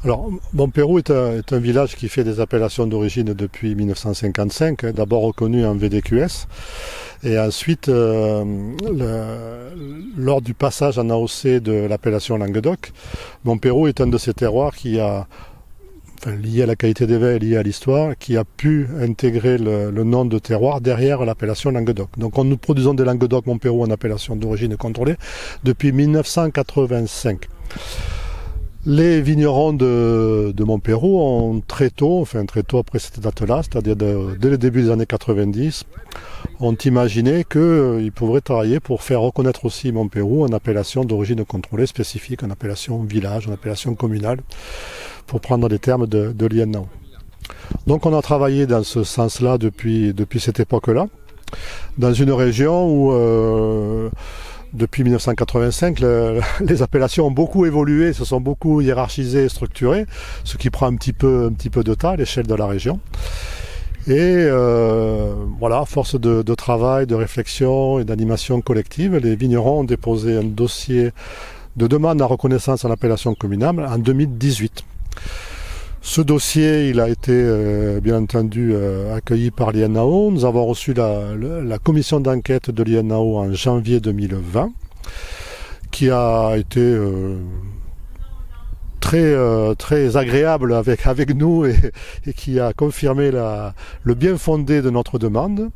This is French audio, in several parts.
Alors, Montpérou est un village qui fait des appellations d'origine depuis 1955, d'abord reconnu en VDQS, et ensuite, lors du passage en AOC de l'appellation Languedoc, Montpérou est un de ces terroirs qui a, lié à la qualité des vins et lié à l'histoire, qui a pu intégrer le nom de terroir derrière l'appellation Languedoc. Donc nous produisons des Languedoc Montpérou en appellation d'origine contrôlée depuis 1985. Les vignerons de Montpérou ont très tôt après cette date-là, c'est-à-dire dès le début des années 90, ont imaginé qu'ils pourraient travailler pour faire reconnaître aussi Montpérou en appellation d'origine contrôlée spécifique, en appellation village, en appellation communale, pour prendre les termes de l'INAO. Donc on a travaillé dans ce sens-là depuis cette époque-là, dans une région où depuis 1985, les appellations ont beaucoup évolué, se sont beaucoup hiérarchisées et structurées, ce qui prend un petit peu de temps à l'échelle de la région. Et voilà, à force de travail, de réflexion et d'animation collective, les vignerons ont déposé un dossier de demande à reconnaissance en appellation communale en 2018. Ce dossier, il a été bien entendu accueilli par l'INAO. Nous avons reçu la commission d'enquête de l'INAO en janvier 2020, qui a été très agréable avec nous et qui a confirmé le bien fondé de notre demande.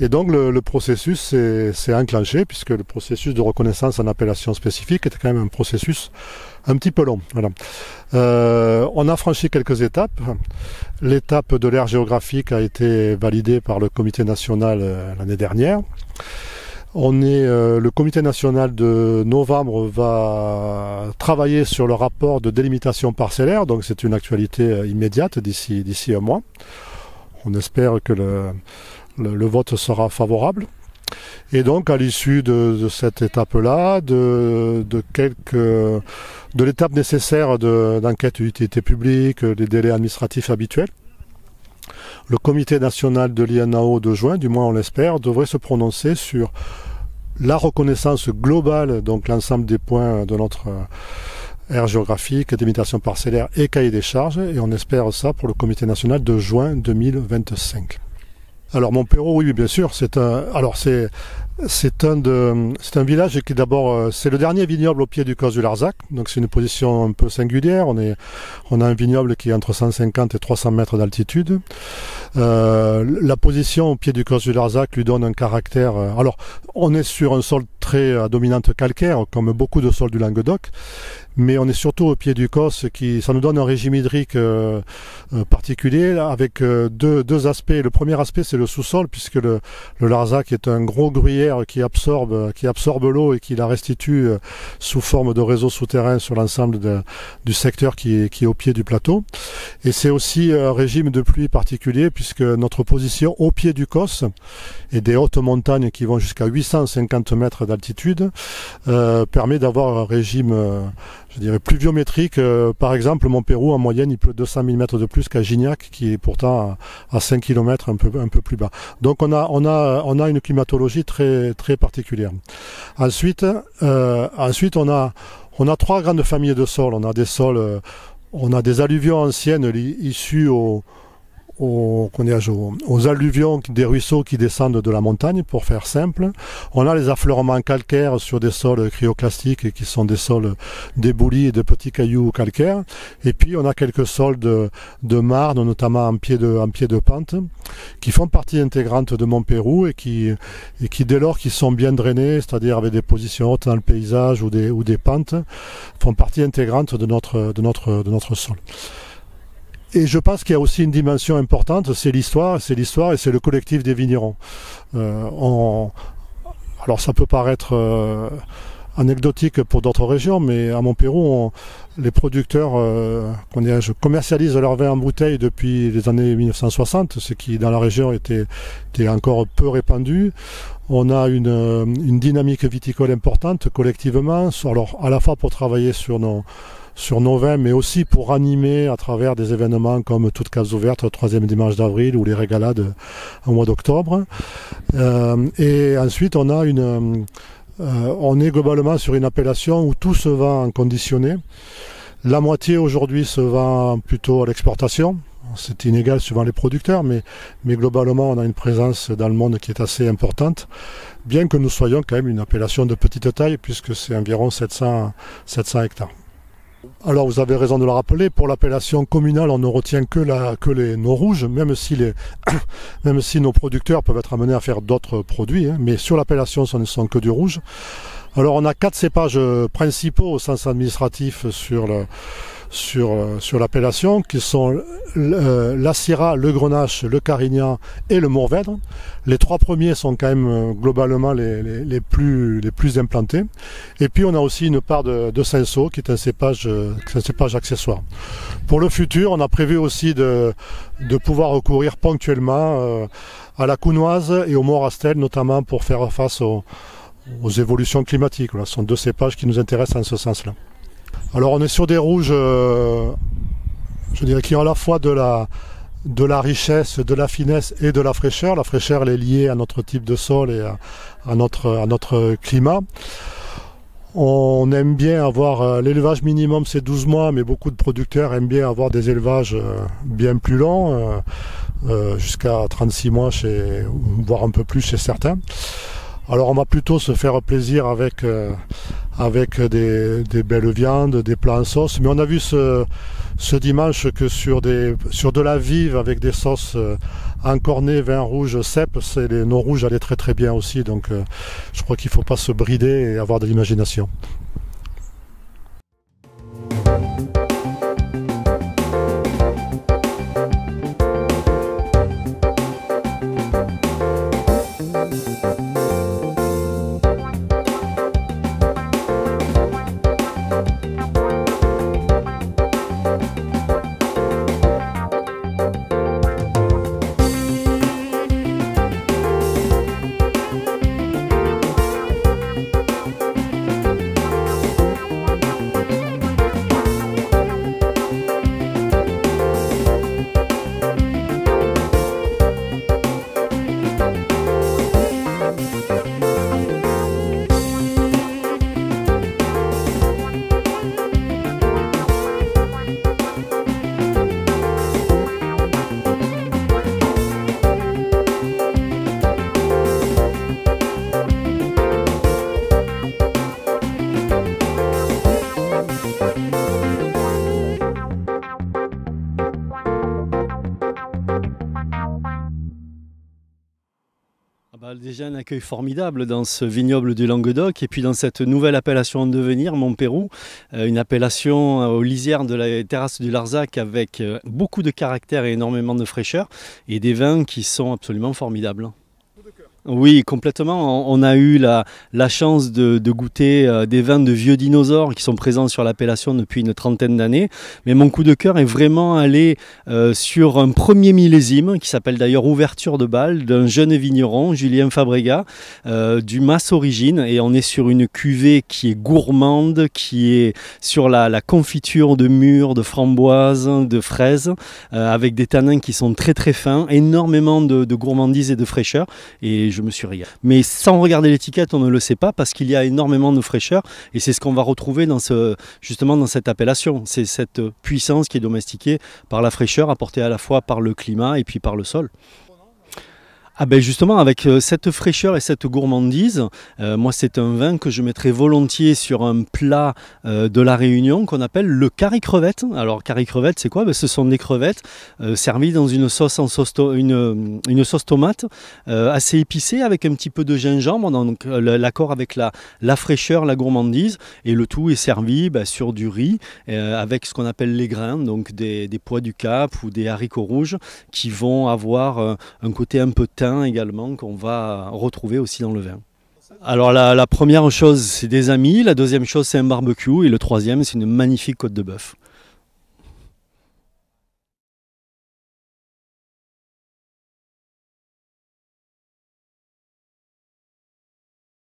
Et donc le processus s'est enclenché, puisque le processus de reconnaissance en appellation spécifique était quand même un processus un petit peu long. Voilà. On a franchi quelques étapes. L'étape de l'aire géographique a été validée par le comité national l'année dernière. Le comité national de novembre va travailler sur le rapport de délimitation parcellaire, donc c'est une actualité immédiate d'ici un mois. On espère que le vote sera favorable. Et donc à l'issue de cette étape-là, de l'étape nécessaire d'enquête d'utilité publique, des délais administratifs habituels, le comité national de l'INAO de juin, du moins on l'espère, devrait se prononcer sur la reconnaissance globale, donc l'ensemble des points de notre aire géographique, délimitation parcellaire et cahier des charges, et on espère ça pour le comité national de juin 2025. Alors Montpérou, oui bien sûr, c'est un village qui d'abord, c'est le dernier vignoble au pied du Causse du Larzac, donc c'est une position un peu singulière. On a un vignoble qui est entre 150 et 300 mètres d'altitude. La position au pied du Causse du Larzac lui donne un caractère. Alors, on est sur un sol très à dominante calcaire, comme beaucoup de sols du Languedoc, mais on est surtout au pied du Causse, ça nous donne un régime hydrique particulier, avec deux aspects. Le premier aspect, c'est le sous-sol, puisque le Larzac est un gros gruyère qui absorbe l'eau et qui la restitue sous forme de réseau souterrain sur l'ensemble du secteur qui est au pied du plateau. Et c'est aussi un régime de pluie particulier, puisque notre position au pied du Causse et des hautes montagnes qui vont jusqu'à 850 mètres d'altitude permet d'avoir un régime je dirais pluviométrique. Par exemple, Montpérou, en moyenne, il pleut 200 mm de plus qu'à Gignac, qui est pourtant à 5 km un peu plus bas. Donc on a une climatologie très particulière. Ensuite, on a trois grandes familles de sols. On a des sols, on a des alluvions anciennes issues aux alluvions des ruisseaux qui descendent de la montagne, pour faire simple. On a les affleurements calcaires sur des sols cryoclastiques qui sont des sols d'éboulis et de petits cailloux calcaires. Et puis on a quelques sols de marne, notamment en pied de pente, qui font partie intégrante de Montpérou et qui dès lors qu'ils sont bien drainés, c'est-à-dire avec des positions hautes dans le paysage ou des pentes, font partie intégrante de notre sol. Et je pense qu'il y a aussi une dimension importante, c'est l'histoire et c'est le collectif des vignerons. Alors ça peut paraître anecdotique pour d'autres régions, mais à Montpérou, les producteurs commercialisent leur vin en bouteille depuis les années 1960, ce qui dans la région était encore peu répandu. On a une dynamique viticole importante collectivement, alors à la fois pour travailler sur nos vins, mais aussi pour animer à travers des événements comme Toutes Cases Ouvertes le 3e dimanche d'avril ou les régalades au mois d'octobre. Et ensuite, on est globalement sur une appellation où tout se vend en conditionné. La moitié aujourd'hui se vend plutôt à l'exportation. C'est inégal suivant les producteurs, mais globalement on a une présence dans le monde qui est assez importante, bien que nous soyons quand même une appellation de petite taille, puisque c'est environ 700 hectares. Alors vous avez raison de le rappeler, pour l'appellation communale on ne retient que les nos rouges, même si nos producteurs peuvent être amenés à faire d'autres produits, hein, mais sur l'appellation ce ne sont que du rouge. Alors on a 4 cépages principaux au sens administratif sur l'appellation, qui sont la Syrah, le Grenache, le Carignan et le Mourvèdre. Les 3 premiers sont quand même globalement les plus implantés. Et puis on a aussi une part de Cinsault qui est un cépage accessoire. Pour le futur, on a prévu aussi de pouvoir recourir ponctuellement à la Counoise et au Morastel, notamment pour faire face aux évolutions climatiques. Voilà, ce sont 2 cépages qui nous intéressent en ce sens-là. Alors on est sur des rouges, je dirais, qui ont à la fois de la richesse, de la finesse et de la fraîcheur. La fraîcheur elle est liée à notre type de sol et à notre climat. On aime bien avoir l'élevage minimum, c'est 12 mois, mais beaucoup de producteurs aiment bien avoir des élevages bien plus longs, jusqu'à 36 mois, voire un peu plus chez certains. Alors on va plutôt se faire plaisir avec des belles viandes, des plats en sauce. Mais on a vu ce dimanche que sur de la vive avec des sauces encornées, vin rouge, cèpe, nos rouges allaient très très bien aussi. Donc je crois qu'il ne faut pas se brider et avoir de l'imagination. Déjà un accueil formidable dans ce vignoble du Languedoc et puis dans cette nouvelle appellation en devenir, Montpeyroux, une appellation aux lisières de la terrasse du Larzac avec beaucoup de caractère et énormément de fraîcheur et des vins qui sont absolument formidables. Oui, complètement. On a eu la chance de goûter des vins de vieux dinosaures qui sont présents sur l'appellation depuis une trentaine d'années. Mais mon coup de cœur est vraiment allé sur un premier millésime qui s'appelle d'ailleurs Ouverture de Bal d'un jeune vigneron, Julien Fabrega, du Mas Origine. Et on est sur une cuvée qui est gourmande, qui est sur la confiture de mûres, de framboises, de fraises, avec des tanins qui sont très très fins, énormément de gourmandise et de fraîcheur. Et je me suis régalé. Mais sans regarder l'étiquette, on ne le sait pas parce qu'il y a énormément de fraîcheur et c'est ce qu'on va retrouver justement dans cette appellation. C'est cette puissance qui est domestiquée par la fraîcheur apportée à la fois par le climat et puis par le sol. Ah ben justement, avec cette fraîcheur et cette gourmandise, moi c'est un vin que je mettrais volontiers sur un plat de la Réunion qu'on appelle le curry-crevette. Alors curry-crevette c'est quoi? Ben, ce sont des crevettes servies dans une sauce une sauce tomate assez épicée avec un petit peu de gingembre, donc l'accord avec la fraîcheur, la gourmandise, et le tout est servi sur du riz avec ce qu'on appelle les grains, donc des pois du Cap ou des haricots rouges qui vont avoir un côté un peu thym également qu'on va retrouver aussi dans le vin. Alors la première chose c'est des amis, la deuxième chose c'est un barbecue et le troisième c'est une magnifique côte de bœuf.